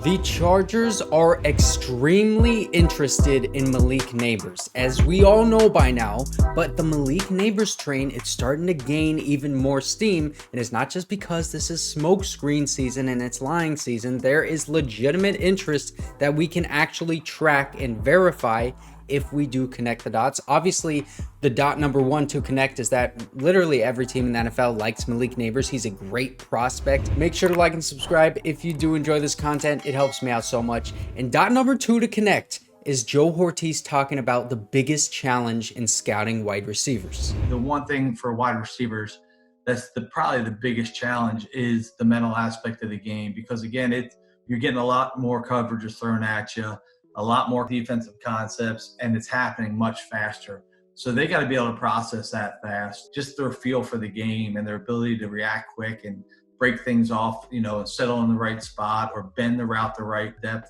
The Chargers are extremely interested in Malik Nabers, as we all know by now, but the Malik Nabers train, it's starting to gain even more steam, and it's not just because this is smokescreen season and it's lying season. There is legitimate interest that we can actually track and verify if we do connect the dots. Obviously, the dot number one to connect is that literally every team in the NFL likes Malik Nabers. He's a great prospect. Make sure to like and subscribe if you do enjoy this content. It helps me out so much. And dot number two to connect is Joe Hortiz talking about the biggest challenge in scouting wide receivers. The one thing for wide receivers that's probably the biggest challenge is the mental aspect of the game, because again, you're getting a lot more coverages thrown at you, a lot more defensive concepts, and it's happening much faster. So they got to be able to process that fast. Just their feel for the game and their ability to react quick and break things off, and settle in the right spot or bend the route the right depth.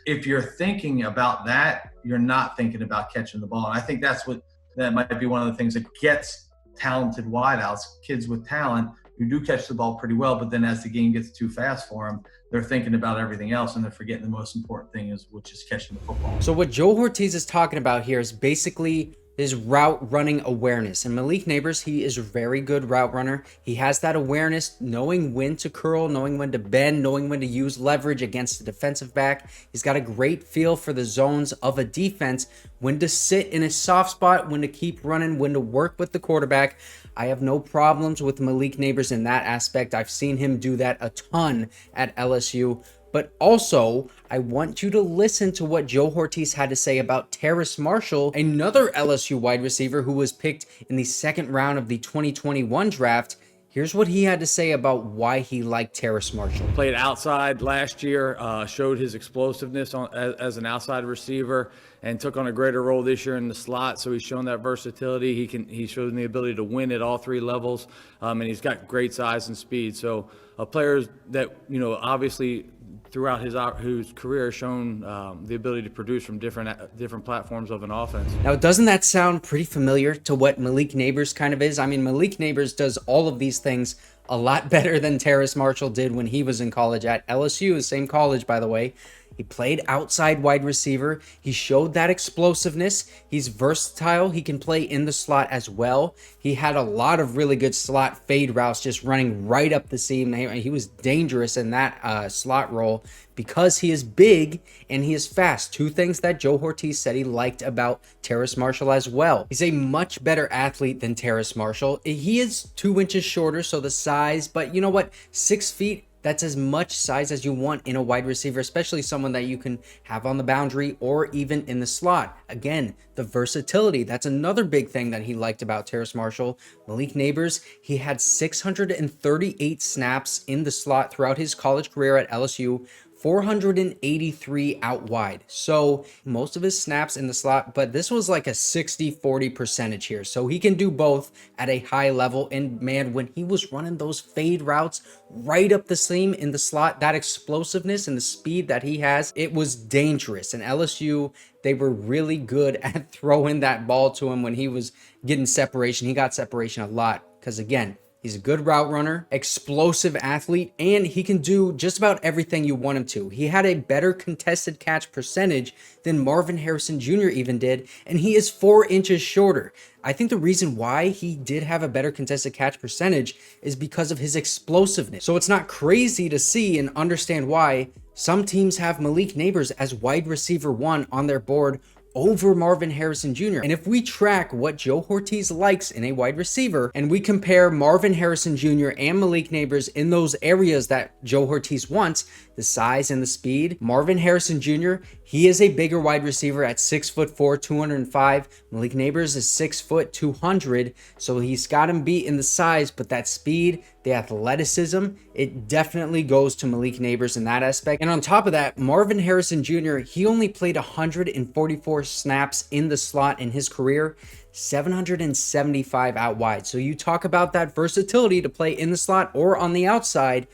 If you're thinking about that, you're not thinking about catching the ball. And I think that might be one of the things that gets talented wideouts, kids with talent who do catch the ball pretty well, but then as the game gets too fast for them, they're thinking about everything else and they're forgetting the most important thing, which is catching the football. So what Joe Hortiz is talking about here is basically his route running awareness. And Malik Nabers, he is a very good route runner. He has that awareness, knowing when to curl, knowing when to bend, knowing when to use leverage against the defensive back. He's got a great feel for the zones of a defense, when to sit in a soft spot, when to keep running, when to work with the quarterback. I have no problems with Malik Nabers in that aspect. I've seen him do that a ton at LSU. But also, I want you to listen to what Joe Hortiz had to say about Terrace Marshall, another LSU wide receiver who was picked in the second round of the 2021 draft. Here's what he had to say about why he liked Terrace Marshall. Played outside last year, showed his explosiveness as an outside receiver, and took on a greater role this year in the slot. So he's shown that versatility. He's shown the ability to win at all three levels, and he's got great size and speed. So players that obviously throughout his career has shown the ability to produce from different platforms of an offense. Now, doesn't that sound pretty familiar to what Malik Nabers kind of is? I mean, Malik Nabers does all of these things a lot better than Terrace Marshall did when he was in college at LSU, the same college, by the way. He played outside wide receiver. He showed that explosiveness. He's versatile. He can play in the slot as well. He had a lot of really good slot fade routes, just running right up the seam. He was dangerous in that slot role because he is big and he is fast. Two things that Joe Hortiz said he liked about Terrace Marshall as well. He's a much better athlete than Terrace Marshall. He is 2 inches shorter, so the size, but you know what? 6 feet, that's as much size as you want in a wide receiver, especially someone that you can have on the boundary or even in the slot. Again, the versatility, that's another big thing that he liked about Terrace Marshall. Malik Nabers, he had 638 snaps in the slot throughout his college career at LSU, 483 out wide. So most of his snaps in the slot, but this was like a 60-40 percentage here. So he can do both at a high level. And man, when he was running those fade routes right up the seam in the slot, that explosiveness and the speed that he has, it was dangerous. And LSU, they were really good at throwing that ball to him when he was getting separation. He got separation a lot because, again, he's a good route runner, explosive athlete, and he can do just about everything you want him to. He had a better contested catch percentage than Marvin Harrison Jr. even did, and he is 4 inches shorter. I think the reason why he did have a better contested catch percentage is because of his explosiveness. So it's not crazy to see and understand why some teams have Malik Nabers as wide receiver 1 on their board over Marvin Harrison Jr. And if we track what Joe Hortiz likes in a wide receiver and we compare Marvin Harrison Jr. and Malik Nabers in those areas that Joe Hortiz wants, the size and the speed, Marvin Harrison Jr., he is a bigger wide receiver at 6'4", 205. Malik Nabers is 6', 200. So he's got him beat in the size, but that speed, the athleticism, it definitely goes to Malik Nabers in that aspect. And on top of that, Marvin Harrison Jr., he only played 144 snaps in the slot in his career, 775 out wide. So you talk about that versatility to play in the slot or on the outside.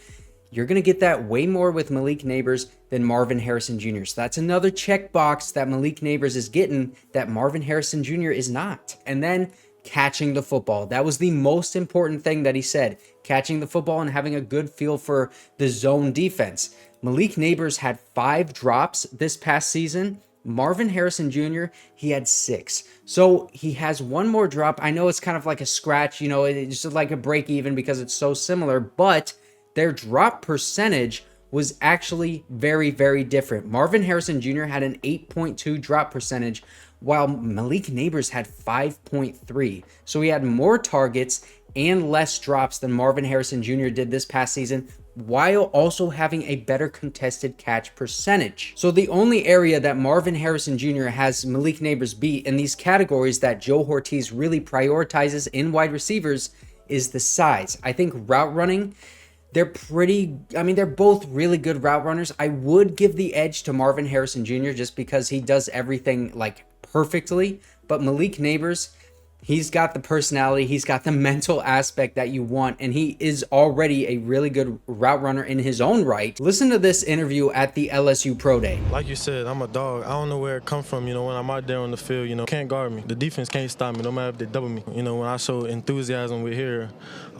You're going to get that way more with Malik Nabers than Marvin Harrison Jr. So that's another checkbox that Malik Nabers is getting that Marvin Harrison Jr. is not. And then catching the football. That was the most important thing that he said. Catching the football and having a good feel for the zone defense. Malik Nabers had 5 drops this past season. Marvin Harrison Jr., he had 6. So he has one more drop. I know it's kind of like a scratch, you know, it's just like a break even because it's so similar, but their drop percentage was actually very, very different. Marvin Harrison Jr. had an 8.2 drop percentage, while Malik Nabers had 5.3. So he had more targets and less drops than Marvin Harrison Jr. did this past season, while also having a better contested catch percentage. So the only area that Marvin Harrison Jr. has Malik Nabers beat in these categories that Joe Hortiz really prioritizes in wide receivers is the size. I think route running, they're both really good route runners. I would give the edge to Marvin Harrison Jr. just because he does everything like perfectly, but Malik Nabers, he's got the personality, he's got the mental aspect that you want, and he is already a really good route runner in his own right. Listen to this interview at the LSU Pro Day. Like you said, I'm a dog. I don't know where it come from, you know, when I'm out there on the field, you know, can't guard me. The defense can't stop me, no matter if they double me. You know, when I show enthusiasm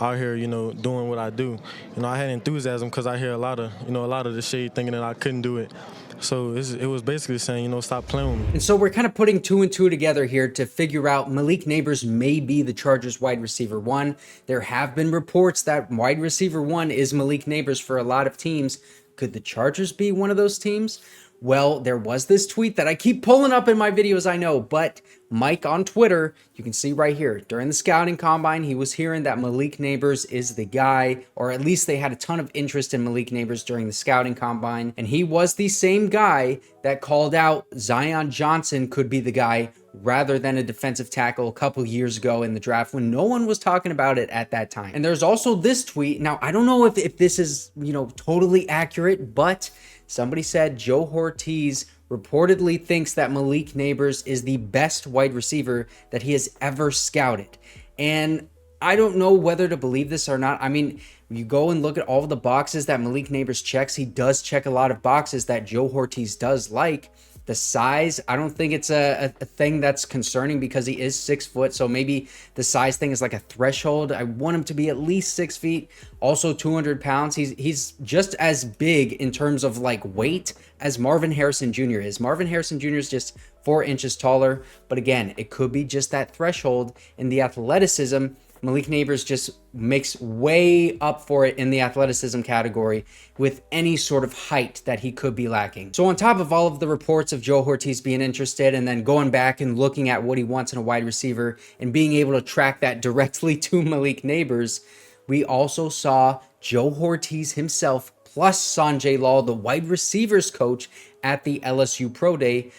out here, you know, doing what I do. You know, I had enthusiasm because I hear a lot of the shade thinking that I couldn't do it. So it was basically saying, you know, stop playing with me. And so we're kind of putting 2 and 2 together here to figure out Malik Nabers may be the Chargers wide receiver 1. There have been reports that wide receiver 1 is Malik Nabers for a lot of teams. Could the Chargers be one of those teams? Well, there was this tweet that I keep pulling up in my videos, I know, but Mike on Twitter, you can see right here, during the scouting combine, he was hearing that Malik Nabers is the guy, or at least they had a ton of interest in Malik Nabers during the scouting combine, and he was the same guy that called out Zion Johnson could be the guy rather than a defensive tackle a couple years ago in the draft when no one was talking about it at that time. And there's also this tweet. Now, I don't know if this is, you know, totally accurate, but somebody said Joe Hortiz reportedly thinks that Malik Nabers is the best wide receiver that he has ever scouted. And I don't know whether to believe this or not. I mean, you go and look at all the boxes that Malik Nabers checks. He does check a lot of boxes that Joe Hortiz does like. The size, I don't think it's a thing that's concerning because he is 6 foot. So maybe the size thing is like a threshold. I want him to be at least 6 feet. Also 200 pounds. He's just as big in terms of like weight as Marvin Harrison Jr. is. Marvin Harrison Jr. is just 4 inches taller. But again, it could be just that threshold in the athleticism. Malik Nabers just makes way up for it in the athleticism category with any sort of height that he could be lacking. So on top of all of the reports of Joe Hortiz being interested and then going back and looking at what he wants in a wide receiver and being able to track that directly to Malik Nabers, we also saw Joe Hortiz himself plus Sanjay Lal, the wide receivers coach at the LSU Pro Day,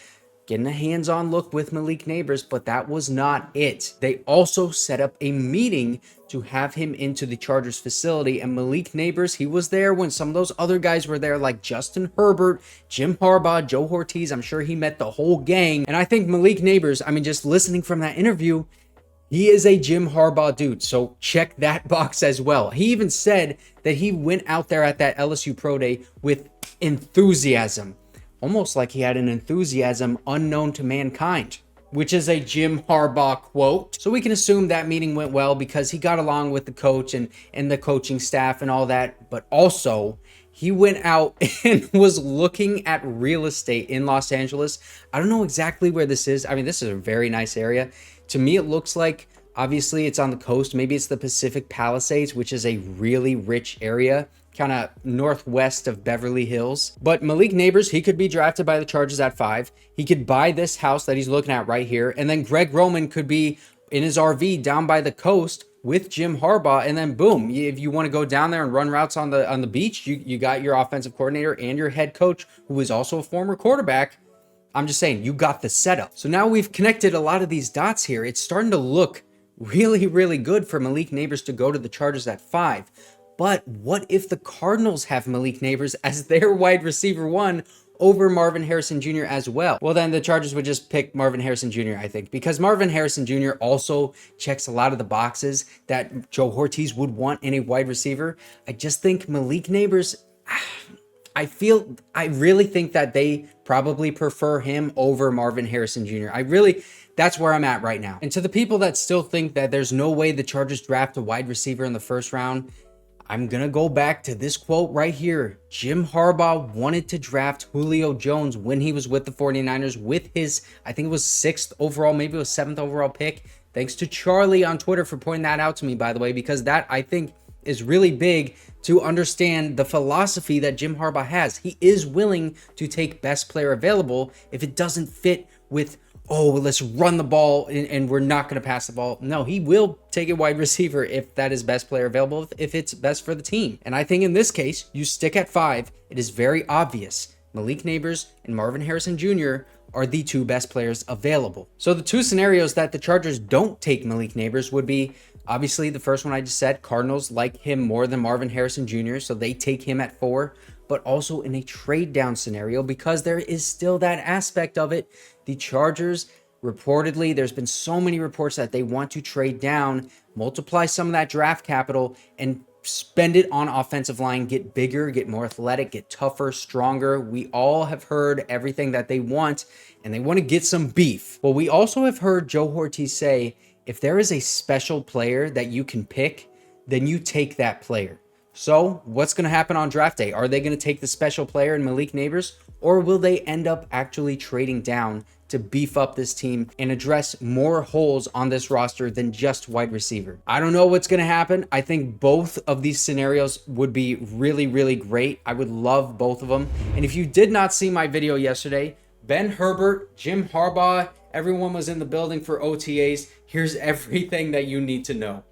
getting a hands-on look with Malik Nabers, but that was not it. They also set up a meeting to have him into the Chargers facility, and Malik Nabers, he was there when some of those other guys were there, like Justin Herbert, Jim Harbaugh, Joe Hortiz. I'm sure he met the whole gang. And I think Malik Nabers, I mean, just listening from that interview, he is a Jim Harbaugh dude, so check that box as well. He even said that he went out there at that LSU Pro Day with enthusiasm. Almost like he had an enthusiasm unknown to mankind, which is a Jim Harbaugh quote. So we can assume that meeting went well because he got along with the coach and the coaching staff and all that. But also, he went out and was looking at real estate in Los Angeles. I don't know exactly where this is. I mean, this is a very nice area. To me, it looks like, obviously, it's on the coast. Maybe it's the Pacific Palisades, which is a really rich area, kind of northwest of Beverly Hills. But Malik Nabers, he could be drafted by the Chargers at 5. He could buy this house that he's looking at right here. And then Greg Roman could be in his RV down by the coast with Jim Harbaugh. And then boom, if you want to go down there and run routes on the beach, you got your offensive coordinator and your head coach, who is also a former quarterback. I'm just saying, you got the setup. So now we've connected a lot of these dots here. It's starting to look really, really good for Malik Nabers to go to the Chargers at 5. But what if the Cardinals have Malik Nabers as their wide receiver 1 over Marvin Harrison Jr. as well? Well, then the Chargers would just pick Marvin Harrison Jr., I think, because Marvin Harrison Jr. also checks a lot of the boxes that Joe Hortiz would want in a wide receiver. I just think Malik Nabers, I really think that they probably prefer him over Marvin Harrison Jr. That's where I'm at right now. And to the people that still think that there's no way the Chargers draft a wide receiver in the first round, I'm going to go back to this quote right here. Jim Harbaugh wanted to draft Julio Jones when he was with the 49ers with his, I think it was 6th overall, maybe it was 7th overall pick. Thanks to Charlie on Twitter for pointing that out to me, by the way, because that, I think, is really big to understand the philosophy that Jim Harbaugh has. He is willing to take best player available if it doesn't fit with, oh, let's run the ball and we're not going to pass the ball. No, he will take a wide receiver if that is best player available, if it's best for the team. And I think in this case, you stick at 5. It is very obvious. Malik Nabers and Marvin Harrison Jr. are the 2 best players available. So the 2 scenarios that the Chargers don't take Malik Nabers would be, obviously, the first one I just said, Cardinals like him more than Marvin Harrison Jr., so they take him at 4, but also in a trade down scenario, because there is still that aspect of it. The Chargers, reportedly, there's been so many reports that they want to trade down, multiply some of that draft capital, and spend it on offensive line, get bigger, get more athletic, get tougher, stronger. We all have heard everything that they want, and they want to get some beef. Well, we also have heard Joe Hortiz say, if there is a special player that you can pick, then you take that player. So what's going to happen on draft day? Are they going to take the special player in Malik Nabers, or will they end up actually trading down to beef up this team and address more holes on this roster than just wide receiver? I don't know what's going to happen. I think both of these scenarios would be really, really great. I would love both of them. And if you did not see my video yesterday, Ben Herbert, Jim Harbaugh, everyone was in the building for OTAs. Here's everything that you need to know.